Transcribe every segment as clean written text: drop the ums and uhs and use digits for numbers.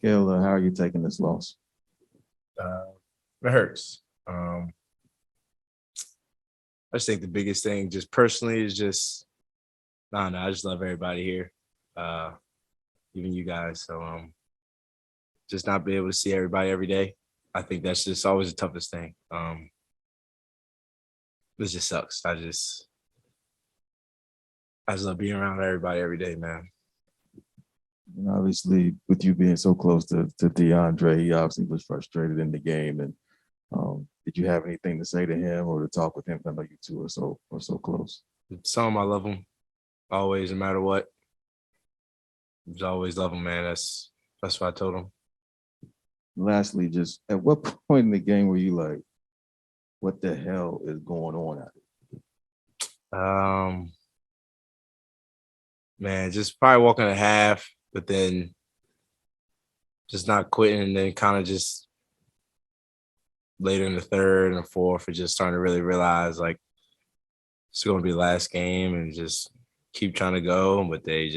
Gail, how are you taking this loss? Uh, it hurts. I just think the biggest thing, just personally, is just no. I just love everybody here, uh, even you guys. So just not be able to see everybody every day. I think that's just always the toughest thing. It just sucks. I just love being around everybody every day, man. And obviously, with you being so close to DeAndre, he obviously was frustrated in the game. And did you have anything to say to him or to talk with him? I know you two are so close. Some I love them always, no matter what. Just always love them, man. That's what I told him. Lastly, just at what point in the game were you like, what the hell is going on out Um, Man, just probably walking a half, but then just not quitting, and then kind of just later in the third and the fourth, and just starting to really realize like it's going to be the last game, and just keep trying to go. But they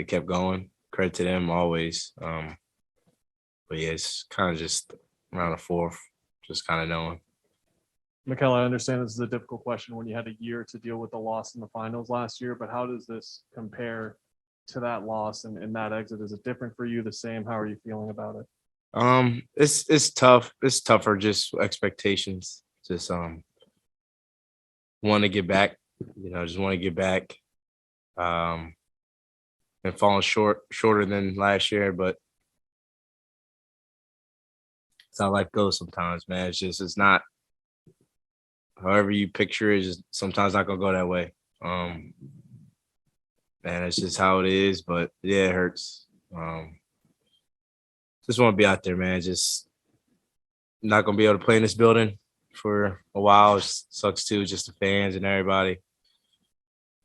kept going. Credit to them always. But yeah, it's kind of just around the fourth, just kind of knowing. Mikal, I understand this is a difficult question when you had a year to deal with the loss in the finals last year, but how does this compare to that loss and that exit? Is it different for you, the same? How are you feeling about it? It's tough. It's tougher. Just expectations. Just want to get back. Just want to get back. Um, and falling shorter than last year, but it's how life goes sometimes, man. It's not however you picture it. Just sometimes not gonna go that way. And it's just how it is. But yeah, it hurts. Just want to be out there, man. Just not gonna be able to play in this building for a while. It sucks too, just the fans and everybody.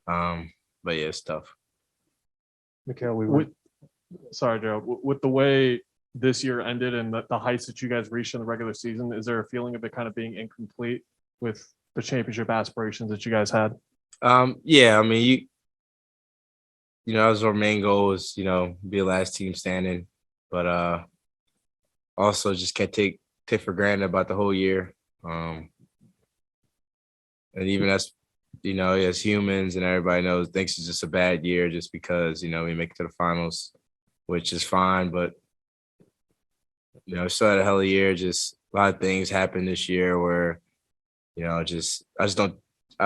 But yeah, it's tough. Mikal, sorry, Joe. With the way this year ended and the heights that you guys reached in the regular season, is there a feeling of it kind of being incomplete with the championship aspirations that you guys had? Yeah, I mean, that was our main goal is, be a last team standing. But also just can't take for granted about the whole year. And even as humans and everybody knows, thinks it's just a bad year just because, we make it to the finals, which is fine. But, still had a hell of a year. Just a lot of things happened this year where, I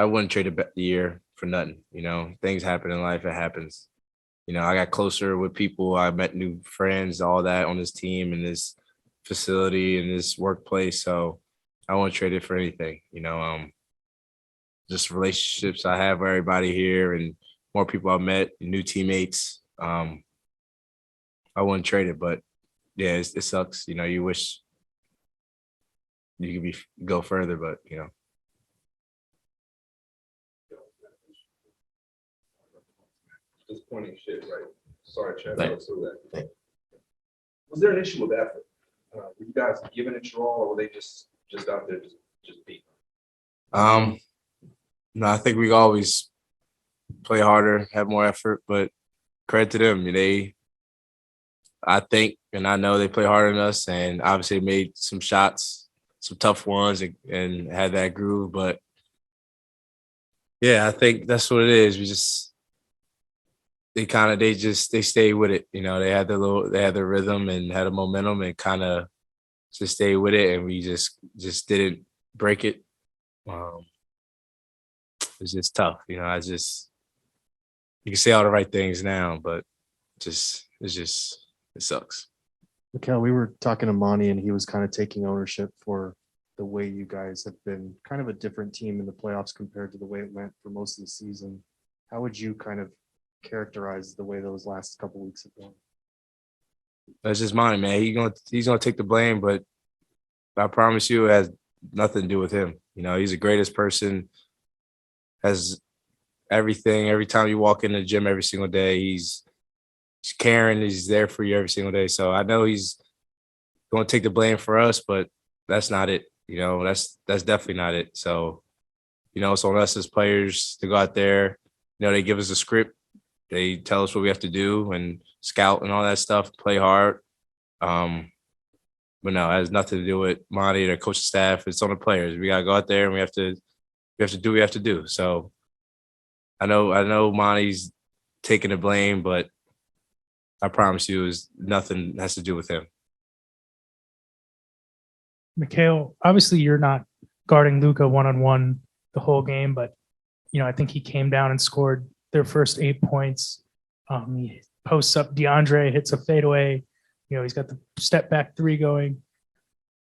wouldn't trade the year for nothing. Things happen in life. It happens. I got closer with people. I met new friends, all that on this team and this facility and this workplace. So I won't trade it for anything. Just relationships I have with everybody here and more people I've met, new teammates. I wouldn't trade it, but yeah, it sucks. You wish you could go further, but Just pointing shit, right? Sorry, Chad. Thanks. Was there an issue with effort? Were you guys giving it your all, or were they just out there just beating? No, I think we always play harder, have more effort, but credit to them. I think, and I know they play harder than us, and obviously made some shots, some tough ones, and had that groove. But yeah, I think that's what it is. They stayed with it. They had the rhythm and had a momentum and kind of just stayed with it, and we just didn't break it. It's just tough. You can say all the right things now, but it sucks. Mikal, we were talking to Monty, and he was kind of taking ownership for the way you guys have been kind of a different team in the playoffs compared to the way it went for most of the season. How would you kind of characterize the way those last couple of weeks have gone? That's just mine, man. He's gonna take the blame, but I promise you, it has nothing to do with him. He's the greatest person. Has everything. Every time you walk in the gym, every single day, he's caring. He's there for you every single day. So I know he's going to take the blame for us, but that's not it. That's definitely not it. So, it's on us as players to go out there. They give us a script. They tell us what we have to do and scout and all that stuff, play hard. But no, it has nothing to do with Monty or coaching staff. It's on the players. We gotta go out there and we have to do what we have to do. So I know Monty's taking the blame, but I promise you, is nothing has to do with him. Mikal, obviously you're not guarding Luka one-on-one the whole game, but I think he came down and scored their first 8 points. He posts up DeAndre, hits a fadeaway. He's got the step back three going.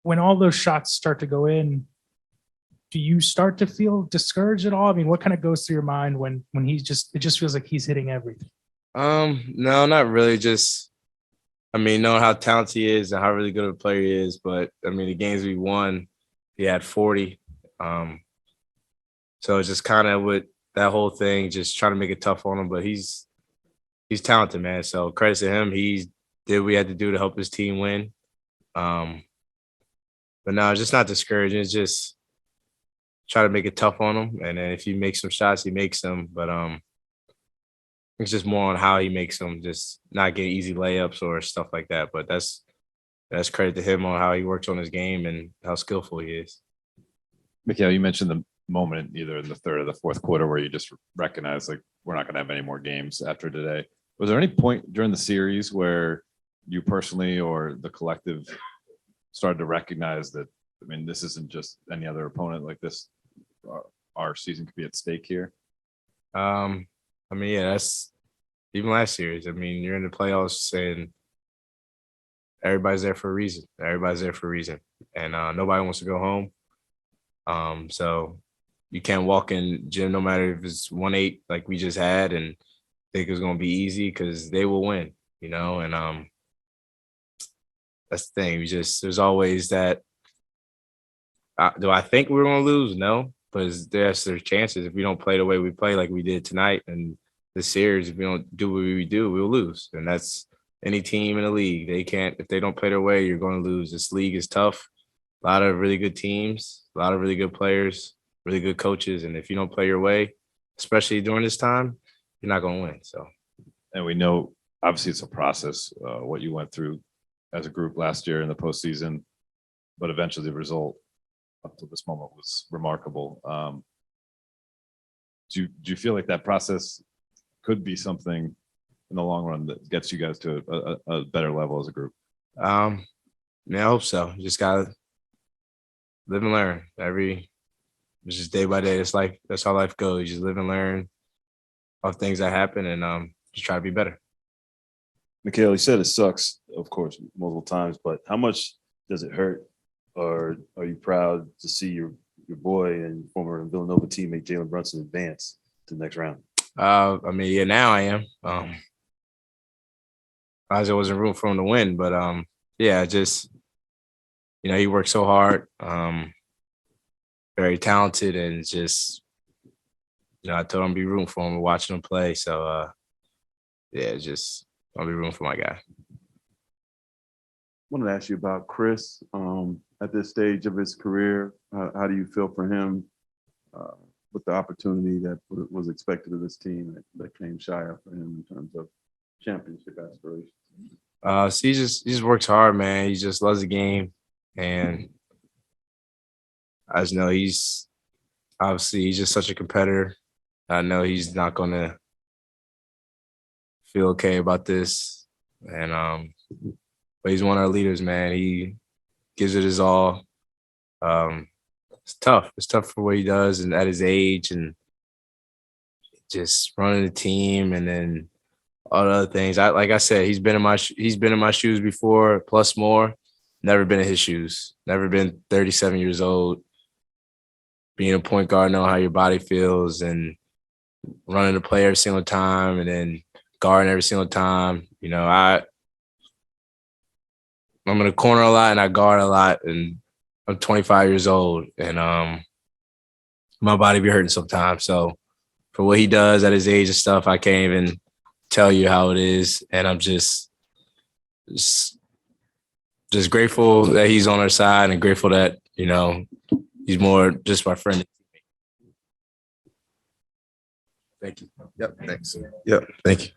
When all those shots start to go in, do you start to feel discouraged at all? I mean, what kind of goes through your mind when it just feels like he's hitting everything? No, not really. Just, knowing how talented he is and how really good of a player he is. But the games we won, he had 40. So it's just kind of with that whole thing, just trying to make it tough on him. But he's talented, man. So credit to him. He did what we had to do to help his team win. But no, it's just not discouraging. It's just try to make it tough on him. And then if he makes some shots, he makes them. But it's just more on how he makes them, just not getting easy layups or stuff like that. But that's credit to him on how he works on his game and how skillful he is. Mikal, you mentioned the moment either in the third or the fourth quarter where you just recognize like we're not going to have any more games after today. Was there any point during the series where you personally or the collective started to recognize that, this isn't just any other opponent like this? Our season could be at stake here. Yeah, that's even last series. You're in the playoffs and everybody's there for a reason. And nobody wants to go home. So you can't walk in gym no matter if it's 1-8 like we just had and think it's going to be easy because they will win, and that's the thing. There's always that. Do I think we're going to lose? No, but there's chances if we don't play the way we play like we did tonight and this series, if we don't do what we do, we'll lose. And that's any team in the league. If they don't play their way, you're going to lose. This league is tough. A lot of really good teams, a lot of really good players, really good coaches. And if you don't play your way, especially during this time, you're not going to win. So, and we know obviously it's a process, what you went through as a group last year in the postseason, but eventually the result up to this moment was remarkable. Do you feel like that process could be something in the long run that gets you guys to a better level as a group? I hope so. You just gotta live and learn. It's just day by day. It's life. That's how life goes. You just live and learn of things that happen, and just try to be better. Mikal, you said it sucks, of course, multiple times, but how much does it hurt, or are you proud to see your boy and former Villanova teammate Jalen Brunson advance to the next round? Yeah, now I am. As there wasn't room for him to win, but just he worked so hard, very talented, and just I told him to be rooting for him and watching him play. So just I'll be rooting for my guy. I wanted to ask you about Chris. At this stage of his career, how do you feel for him with the opportunity that was expected of this team that came shy of for him in terms of championship aspirations? So he just works hard, man. He just loves the game, and I just know he's just such a competitor. I know he's not gonna feel okay about this, and but he's one of our leaders, man. He gives it his all. It's tough. It's tough for what he does and at his age and just running the team and then all the other things. Like I said, he's been in my shoes before, plus more. Never been in his shoes. Never been 37 years old. Being a point guard, know how your body feels and running the play every single time and then guarding every single time. I'm in the corner a lot and I guard a lot, and I'm 25 years old and my body be hurting sometimes. So for what he does at his age and stuff, I can't even tell you how it is. And I'm just grateful that he's on our side and grateful that, he's more just my friend. Thank you. Yep. Thanks. Yep. Thank you.